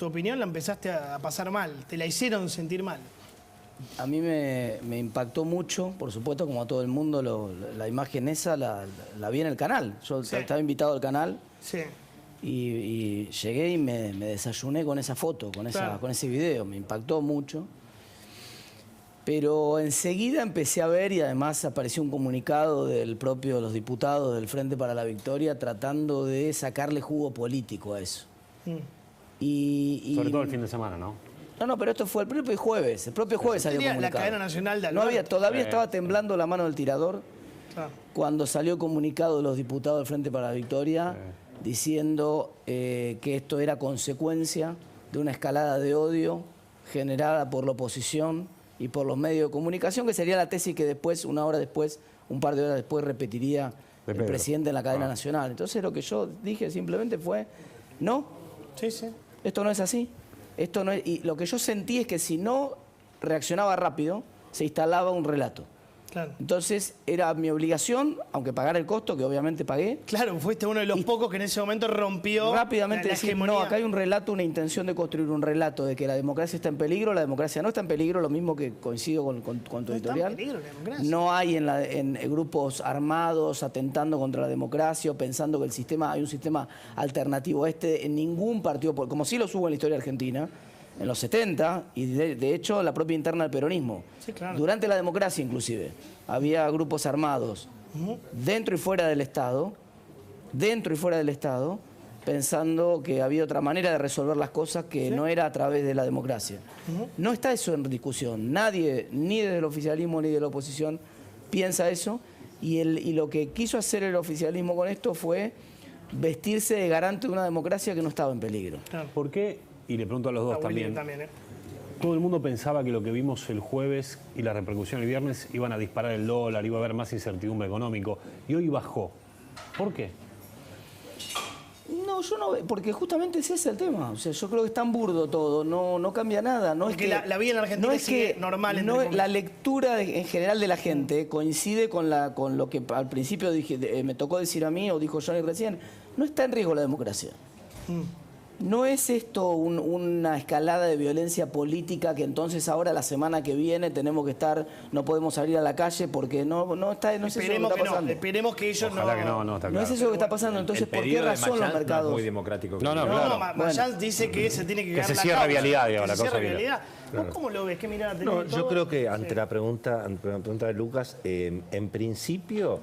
tu opinión la empezaste a pasar mal, te la hicieron sentir mal. A mí me impactó mucho, por supuesto, como a todo el mundo, la imagen esa la vi en el canal. Yo estaba invitado al canal y llegué y me desayuné con esa foto, con ese video. Me impactó mucho. Pero enseguida empecé a ver, y además apareció un comunicado del propio de los diputados del Frente para la Victoria tratando de sacarle jugo político a eso. Sobre todo el fin de semana, ¿no? No, pero esto fue el propio jueves. El propio jueves salió comunicado. La cadena nacional de no había, todavía estaba temblando la mano del tirador cuando salió comunicado de los diputados del Frente para la Victoria diciendo que esto era consecuencia de una escalada de odio generada por la oposición y por los medios de comunicación, que sería la tesis que después, una hora después, un par de horas después, repetiría el presidente en la cadena nacional. Entonces lo que yo dije simplemente fue, no, esto no es así. Esto no es, y lo que yo sentí es que si no reaccionaba rápido, se instalaba un relato. Claro. Entonces era mi obligación, aunque pagara el costo, que obviamente pagué. Claro, fuiste uno de los pocos que en ese momento rompió rápidamente la decir, hegemonía. no, acá hay un relato, una intención de construir un relato de que la democracia está en peligro, la democracia no está en peligro, lo mismo que coincido con tu editorial. Está en peligro la democracia. No hay en grupos armados atentando contra la democracia o pensando que hay un sistema alternativo a este en ningún partido, como sí lo hubo en la historia argentina, en los 70, y de hecho la propia interna del peronismo. Sí, claro. Durante la democracia inclusive, había grupos armados dentro y fuera del Estado, pensando que había otra manera de resolver las cosas que no era a través de la democracia. No está eso en discusión. Nadie, ni desde el oficialismo ni de la oposición, piensa eso. Y lo que quiso hacer el oficialismo con esto fue vestirse de garante de una democracia que no estaba en peligro. Claro. ¿Por qué? Y le pregunto a los dos también. Todo el mundo pensaba que lo que vimos el jueves y la repercusión el viernes iban a disparar el dólar, iba a haber más incertidumbre económico. Y hoy bajó. ¿Por qué? No, yo no, porque justamente ese es el tema. O sea, yo creo que es tan burdo todo, no cambia nada. No porque es que la vida en Argentina no es sigue que, normal. La lectura en general de la gente coincide con lo que al principio me tocó decir a mí, o dijo Johnny recién. No está en riesgo la democracia. No es esto una escalada de violencia política que entonces ahora la semana que viene tenemos que estar, no podemos salir a la calle porque no es eso lo que está pasando. Esperemos que ellos Ojalá que no, está claro. No es eso lo que está pasando, entonces ¿por qué razón los mercados? No es muy democrático. Claro. Mayans dice que se tiene que se cierra vialidad, digamos, la cosa vialidad. ¿Vos cómo lo ves? ¿Qué mirada tenés? No, yo creo que ante la pregunta de Lucas, en principio,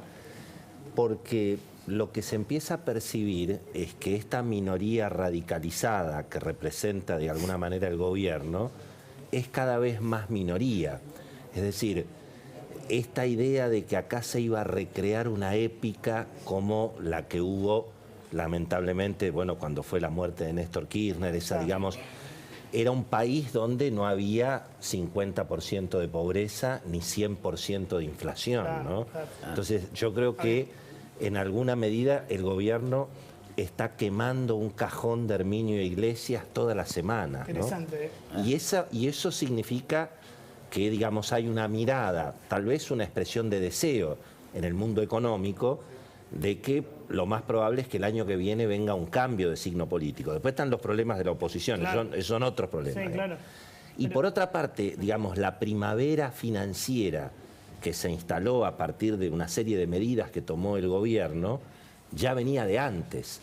porque lo que se empieza a percibir es que esta minoría radicalizada que representa de alguna manera el gobierno es cada vez más minoría. Es decir, esta idea de que acá se iba a recrear una épica como la que hubo, lamentablemente, bueno, cuando fue la muerte de Néstor Kirchner, digamos, era un país donde no había 50% de pobreza ni 100% de inflación, ¿no? Entonces yo creo que en alguna medida el gobierno está quemando un cajón de Herminio Iglesias toda la semana, ¿no? Interesante. Y eso significa que, digamos, hay una mirada, tal vez una expresión de deseo en el mundo económico, de que lo más probable es que el año que viene venga un cambio de signo político. Después están los problemas de la oposición, son otros problemas. Sí, claro. Y por otra parte, digamos, la primavera financiera que se instaló a partir de una serie de medidas que tomó el gobierno, ya venía de antes.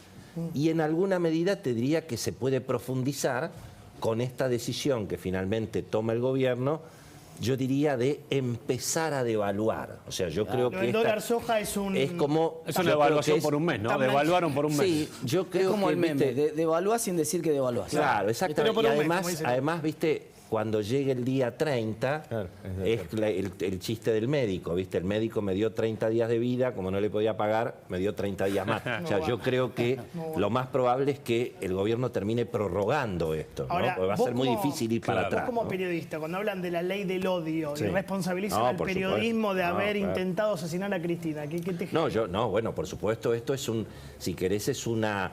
Y en alguna medida te diría que se puede profundizar con esta decisión que finalmente toma el gobierno, yo diría de empezar a devaluar. O sea, yo creo que el dólar soja es una devaluación por un mes, ¿no? Devaluaron por un mes. Sí, yo creo como el meme, devaluás sin decir que devaluás. Claro, exactamente. Y además, viste, cuando llegue el día 30, es el chiste del médico, ¿viste? El médico me dio 30 días de vida, como no le podía pagar, me dio 30 días más. O sea, yo creo que lo más probable es que el gobierno termine prorrogando esto, ¿no? Ahora, porque va a ser muy difícil ir para atrás. Vos como periodista, cuando hablan de la ley del odio y responsabilizan al periodismo de haber intentado asesinar a Cristina, ¿qué te genera? Bueno, por supuesto, esto es si querés, es una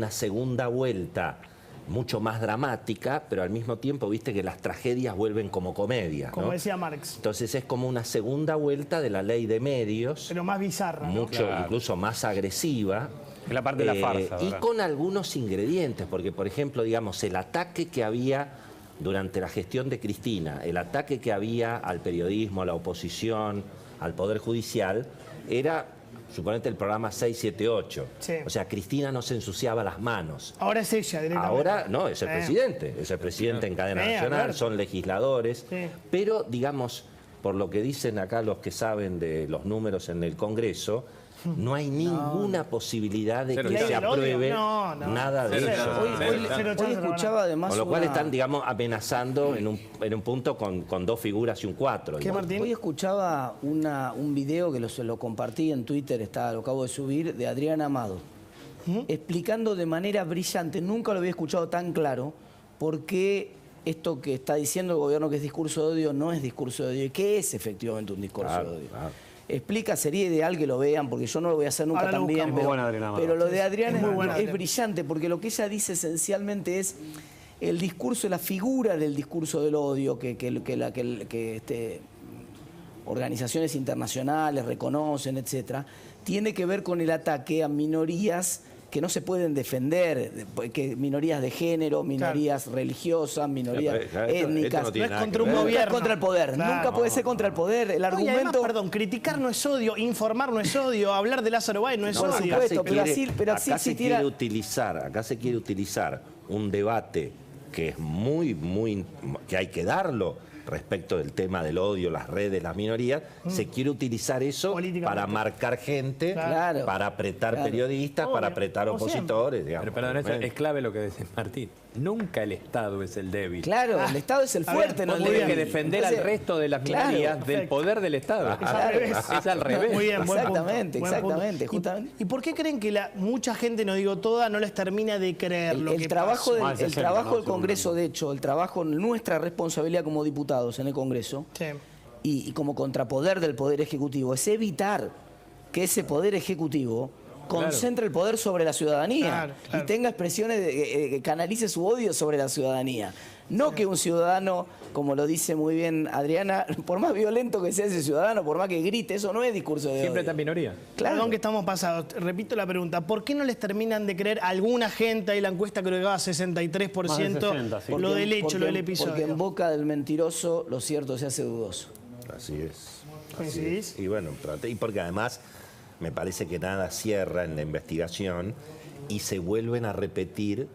segunda vuelta mucho más dramática, pero al mismo tiempo, viste que las tragedias vuelven como comedias, ¿no? Como decía Marx. Entonces es como una segunda vuelta de la ley de medios. Pero más bizarra, ¿no? Incluso más agresiva. Es la parte de la farsa, y ¿verdad? con algunos ingredientes, porque por ejemplo, digamos, el ataque que había durante la gestión de Cristina, el ataque que había al periodismo, a la oposición, al Poder Judicial, era, suponete, el programa 678. Sí. O sea, Cristina no se ensuciaba las manos. Ahora es ella directamente. Ahora, no, es el presidente en cadena nacional, claro. son legisladores, Sí. pero digamos, por lo que dicen acá los que saben de los números en el Congreso, no hay ninguna posibilidad de que se apruebe nada de eso. Hoy escuchaba además Con lo cual están, digamos, amenazando en un punto con dos figuras y un 4. ¿Qué, Martín? Hoy escuchaba un video que lo compartí en Twitter, lo acabo de subir, de Adriana Amado, explicando de manera brillante, nunca lo había escuchado tan claro, por qué esto que está diciendo el gobierno que es discurso de odio no es discurso de odio y qué es efectivamente un discurso de odio. Claro. Explica, sería ideal que lo vean, porque yo no lo voy a hacer nunca también, pero lo de Adriana es brillante, porque lo que ella dice esencialmente es el discurso, la figura del discurso del odio que organizaciones internacionales reconocen, etcétera, tiene que ver con el ataque a minorías que no se pueden defender, que minorías de género, minorías religiosas, minorías étnicas. No es contra un gobierno. Es contra el poder. Claro. Nunca puede ser contra el poder. El argumento... Y además, perdón, criticar no es odio, informar no es odio, hablar de Lázaro Báez no es odio. Por supuesto, acá se quiere utilizar un debate que es que hay que darlo respecto del tema del odio, las redes, las minorías, se quiere utilizar eso para marcar gente, para apretar periodistas, para apretar opositores. Digamos. Pero eso es clave lo que dice Martín. Nunca el Estado es el débil. Claro, el Estado es el fuerte, no el débil. débil. Tiene que defender al resto de las minorías del poder del Estado. Es al revés. Muy bien, exactamente. ¿Y por qué creen que mucha gente, no digo toda, no les termina de creer lo que el trabajo pasa? del Congreso, de hecho, el trabajo, nuestra responsabilidad como diputados en el Congreso y como contrapoder del Poder Ejecutivo es evitar que ese Poder Ejecutivo concentre el poder sobre la ciudadanía y tenga expresiones, canalice su odio sobre la ciudadanía. No que un ciudadano, como lo dice muy bien Adriana, por más violento que sea ese ciudadano, por más que grite, eso no es discurso de odio. Siempre está en minoría. Claro. Perdón que estamos pasados. Repito la pregunta. ¿Por qué no les terminan de creer alguna gente? Ahí la encuesta creo que va a 63%. Más de 60, sí. Lo del hecho, lo del episodio. Porque en boca del mentiroso lo cierto se hace dudoso. Así es. ¿Coincidís? Y bueno, y porque además me parece que nada cierra en la investigación y se vuelven a repetir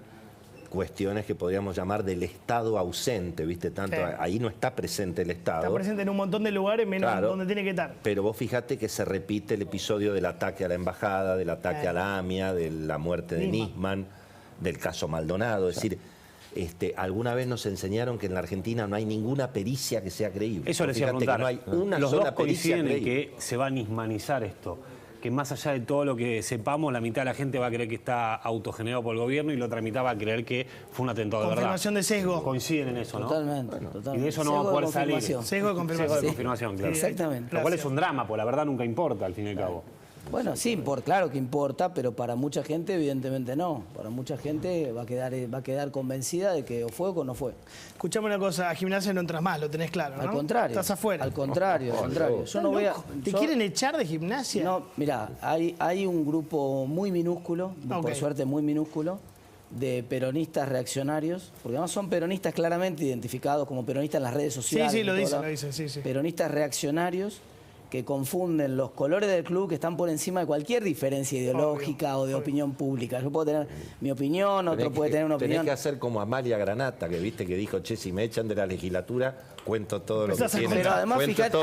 cuestiones que podríamos llamar del Estado ausente, ¿viste? Tanto ahí no está presente el Estado. Está presente en un montón de lugares, menos donde tiene que estar. Pero vos fíjate que se repite el episodio del ataque a la embajada, del ataque a la AMIA, de la muerte de Nisman, del caso Maldonado. Es decir, alguna vez nos enseñaron que en la Argentina no hay ninguna pericia que sea creíble. Eso les iba a preguntar. No hay una Los sola dos coinciden en creíble. que se va a nismanizar esto. Que más allá de todo lo que sepamos, la mitad de la gente va a creer que está autogenerado por el gobierno y la otra mitad va a creer que fue un atentado de verdad. Confirmación de sesgo. Coinciden en eso, ¿no? Totalmente. Y de eso no va a poder salir. Sesgo de confirmación. Sesgo de confirmación, claro. Exactamente. Lo cual es un drama, porque la verdad nunca importa, al fin y al cabo. Bueno, sí, claro que importa, pero para mucha gente evidentemente no. Para mucha gente va a quedar convencida de que o fue o no fue. Escuchame una cosa, a Gimnasia no entras más, lo tenés claro, ¿no? Al contrario. Estás afuera. Al contrario. Yo no voy a... ¿Te quieren echar de Gimnasia? No, mirá, hay un grupo muy minúsculo, por suerte muy minúsculo, de peronistas reaccionarios, porque además son peronistas claramente identificados como peronistas en las redes sociales. Sí, lo dicen, sí. Peronistas reaccionarios que confunden los colores del club, que están por encima de cualquier diferencia ideológica o de opinión pública. Yo puedo tener mi opinión, otro puede tener una opinión. Tenés que hacer como Amalia Granata, que viste que dijo, che, si me echan de la legislatura, cuento todo lo que tiene. Pero además fíjate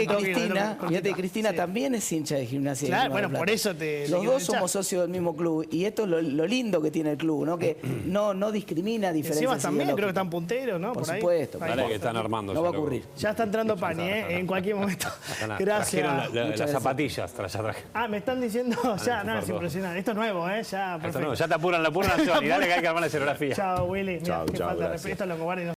que Cristina también es hincha de Gimnasia. Claro, bueno, por eso los dos somos socios del mismo club y esto es lo lindo que tiene el club, ¿no? Que no discrimina diferencias. Encima también creo que están punteros, ¿no? Por supuesto. Vale, que están armando. No va a ocurrir. Ya está entrando Pani, en cualquier momento. Gracias. Las zapatillas, me están diciendo, es impresionante. Esto es nuevo, ya te apuran la nación y dale que hay que armar la escenografía. Chao, Willy. Chao, Falta gracias. respeto a los cobardes.